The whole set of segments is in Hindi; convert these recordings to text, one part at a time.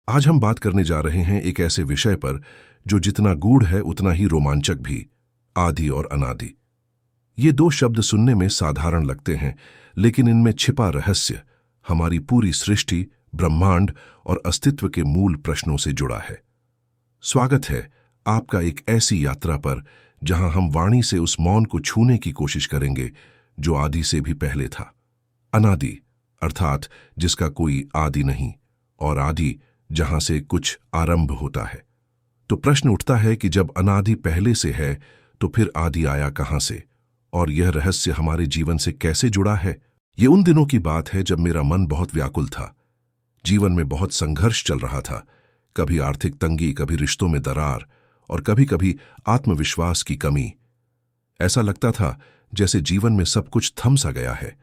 आज हम बात करने जा रहे हैं एक ऐसे विषय पर जो जितना गूढ़ है उतना ही रोमांचक भी, आदि और अनादि। ये दो शब्द सुनने में साधारण लगते हैं, लेकिन इनमें छिपा रहस्य हमारी पूरी सृष्टि, ब्रह्मांड और अस्तित्व के मूल प्रश्नों से जुड़ा है। स्वागत है आपका एक ऐसी यात्रा पर जहां हम वाणी से उस मौन को छूने की कोशिश करेंगे जो आदि से भी पहले था। अनादि अर्थात जिसका कोई आदि नहीं, और आदि जहां से कुछ आरंभ होता है। तो प्रश्न उठता है कि जब अनादि पहले से है तो फिर आदि आया कहां से, और यह रहस्य हमारे जीवन से कैसे जुड़ा है। ये उन दिनों की बात है जब मेरा मन बहुत व्याकुल था। जीवन में बहुत संघर्ष चल रहा था, कभी आर्थिक तंगी, कभी रिश्तों में दरार और कभी कभी आत्मविश्वास की कमी। ऐसा लगता था जैसे जीवन में सब कुछ थम सा गया है।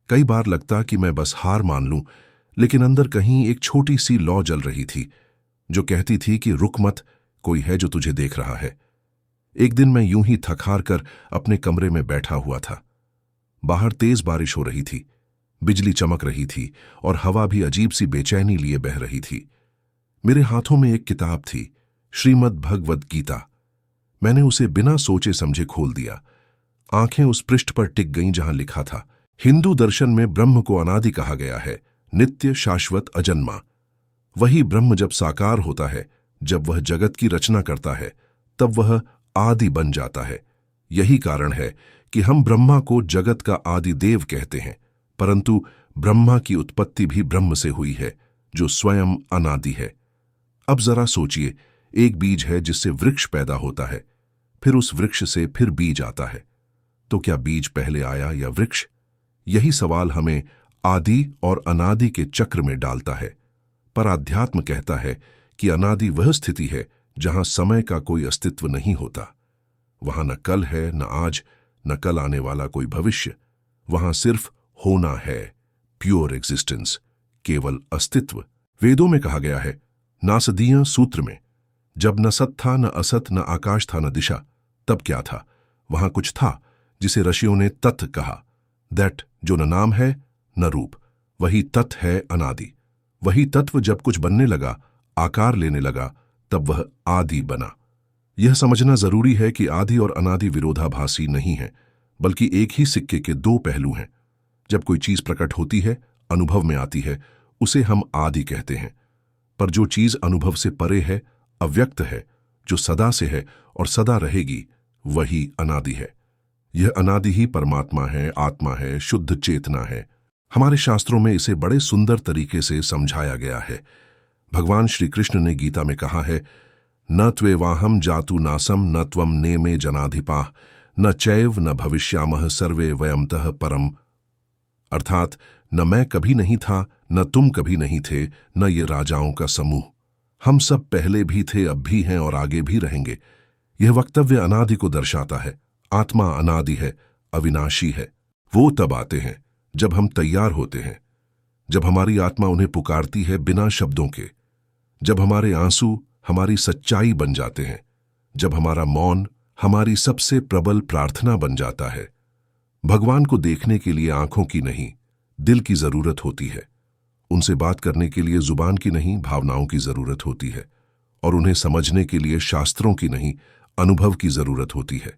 कई बार लगता कि मैं बस हार मान लूं, लेकिन अंदर कहीं एक छोटी सी लौ जल रही थी जो कहती थी कि रुक मत, कोई है जो तुझे देख रहा है। एक दिन मैं यूं ही थक हार कर अपने कमरे में बैठा हुआ था। बाहर तेज बारिश हो रही थी, बिजली चमक रही थी और हवा भी अजीब सी बेचैनी लिए बह रही थी। मेरे हाथों में एक किताब थी, श्रीमद् भगवद गीता। मैंने उसे बिना सोचे समझे खोल दिया। आंखें उस पृष्ठ पर टिक गईं जहां लिखा था, हिंदू दर्शन में ब्रह्म को अनादि कहा गया है, नित्य, शाश्वत, अजन्मा। वही ब्रह्म जब साकार होता है, जब वह जगत की रचना करता है, तब वह आदि बन जाता है। यही कारण है कि हम ब्रह्मा को जगत का आदि देव कहते हैं, परंतु ब्रह्मा की उत्पत्ति भी ब्रह्म से हुई है, जो स्वयं अनादि है। अब जरा सोचिए, एक बीज है जिससे वृक्ष पैदा होता है, फिर उस वृक्ष से फिर बीज आता है। तो क्या बीज पहले आया या वृक्ष? यही सवाल हमें आदि और अनादि के चक्र में डालता है। पर अध्यात्म कहता है कि अनादि वह स्थिति है जहां समय का कोई अस्तित्व नहीं होता। वहां न कल है, न आज, न कल आने वाला कोई भविष्य। वहां सिर्फ होना है, प्योर एग्जिस्टेंस, केवल अस्तित्व। वेदों में कहा गया है, नासदीय सूत्र में, जब न सत था, न असत, न आकाश था, न दिशा, तब क्या था? वहां कुछ था जिसे ऋषियों ने तत् कहा। दैट, जो न नाम है न रूप, वही तत् है अनादि। वही तत्व जब कुछ बनने लगा, आकार लेने लगा, तब वह आदि बना। यह समझना जरूरी है कि आदि और अनादि विरोधाभासी नहीं है, बल्कि एक ही सिक्के के दो पहलू हैं। जब कोई चीज प्रकट होती है, अनुभव में आती है, उसे हम आदि कहते हैं। पर जो चीज अनुभव से परे है, अव्यक्त है, जो सदा से है और सदा रहेगी, वही अनादि है। यह अनादि ही परमात्मा है, आत्मा है, शुद्ध चेतना है। हमारे शास्त्रों में इसे बड़े सुंदर तरीके से समझाया गया है। भगवान श्री कृष्ण ने गीता में कहा है, न त्वेवाहम जातु नासम न त्वम नेमे जनाधिपाः न चैव न भविष्यामः सर्वे वयमतः परम। अर्थात न मैं कभी नहीं था, न तुम कभी नहीं थे, न ये राजाओं का समूह। हम सब पहले भी थे, अब भी हैं और आगे भी रहेंगे। यह वक्तव्य अनादि को दर्शाता है। आत्मा अनादि है, अविनाशी है। वो तब आते हैं जब हम तैयार होते हैं, जब हमारी आत्मा उन्हें पुकारती है बिना शब्दों के, जब हमारे आंसू हमारी सच्चाई बन जाते हैं, जब हमारा मौन हमारी सबसे प्रबल प्रार्थना बन जाता है। भगवान को देखने के लिए आंखों की नहीं, दिल की जरूरत होती है। उनसे बात करने के लिए जुबान की नहीं, भावनाओं की जरूरत होती है। और उन्हें समझने के लिए शास्त्रों की नहीं, अनुभव की जरूरत होती है।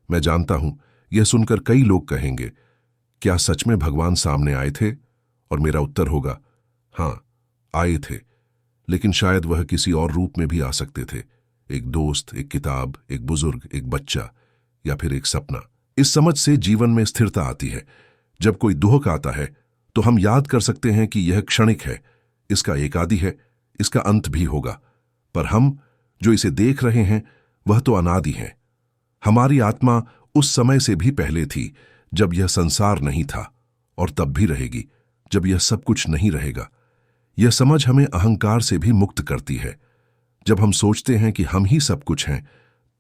मैं जानता हूं, यह सुनकर कई लोग कहेंगे, क्या सच में भगवान सामने आए थे? और मेरा उत्तर होगा, हां, आए थे, लेकिन शायद वह किसी और रूप में भी आ सकते थे। एक दोस्त, एक किताब, एक बुजुर्ग, एक बच्चा, या फिर एक सपना। इस समझ से जीवन में स्थिरता आती है। जब कोई दुख आता है तो हम याद कर सकते हैं कि यह क्षणिक है, इसका एक आदि है, इसका अंत भी होगा। पर हम जो इसे देख रहे हैं वह तो अनादि है। हमारी आत्मा उस समय से भी पहले थी जब यह संसार नहीं था, और तब भी रहेगी जब यह सब कुछ नहीं रहेगा। यह समझ हमें अहंकार से भी मुक्त करती है। जब हम सोचते हैं कि हम ही सब कुछ हैं,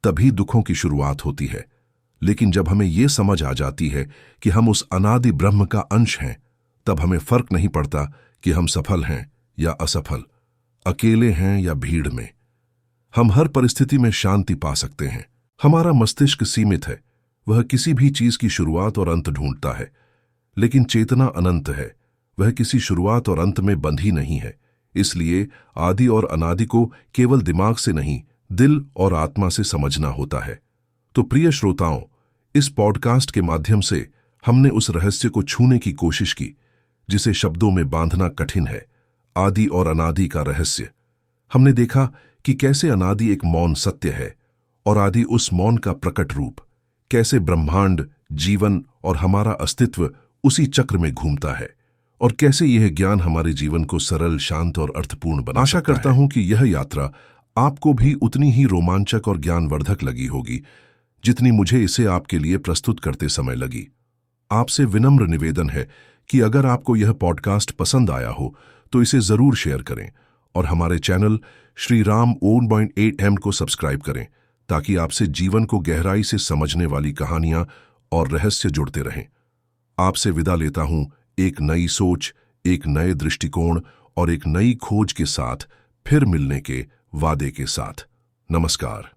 तभी दुखों की शुरुआत होती है। लेकिन जब हमें यह समझ आ जाती है कि हम उस अनादि ब्रह्म का अंश हैं, तब हमें फर्क नहीं पड़ता कि हम सफल हैं या असफल, अकेले हैं या भीड़ में। हम हर परिस्थिति में शांति पा सकते हैं। हमारा मस्तिष्क सीमित है, वह किसी भी चीज की शुरुआत और अंत ढूंढता है, लेकिन चेतना अनंत है, वह किसी शुरुआत और अंत में बंधी नहीं है। इसलिए आदि और अनादि को केवल दिमाग से नहीं, दिल और आत्मा से समझना होता है। तो प्रिय श्रोताओं, इस पॉडकास्ट के माध्यम से हमने उस रहस्य को छूने की कोशिश की जिसे शब्दों में बांधना कठिन है, आदि और अनादि का रहस्य। हमने देखा कि कैसे अनादि एक मौन सत्य है और आदि उस मौन का प्रकट रूप, कैसे ब्रह्मांड, जीवन और हमारा अस्तित्व उसी चक्र में घूमता है, और कैसे यह ज्ञान हमारे जीवन को सरल, शांत और अर्थपूर्ण बना। आशा करता हूं कि यह यात्रा आपको भी उतनी ही रोमांचक और ज्ञानवर्धक लगी होगी जितनी मुझे इसे आपके लिए प्रस्तुत करते समय लगी। आपसे विनम्र निवेदन है कि अगर आपको यह पॉडकास्ट पसंद आया हो तो इसे जरूर शेयर करें और हमारे चैनल श्री राम 1.8M को सब्सक्राइब करें ताकि आपसे जीवन को गहराई से समझने वाली कहानियां और रहस्य जुड़ते रहें। आपसे विदा लेता हूं एक नई सोच, एक नए दृष्टिकोण और एक नई खोज के साथ, फिर मिलने के वादे के साथ। नमस्कार।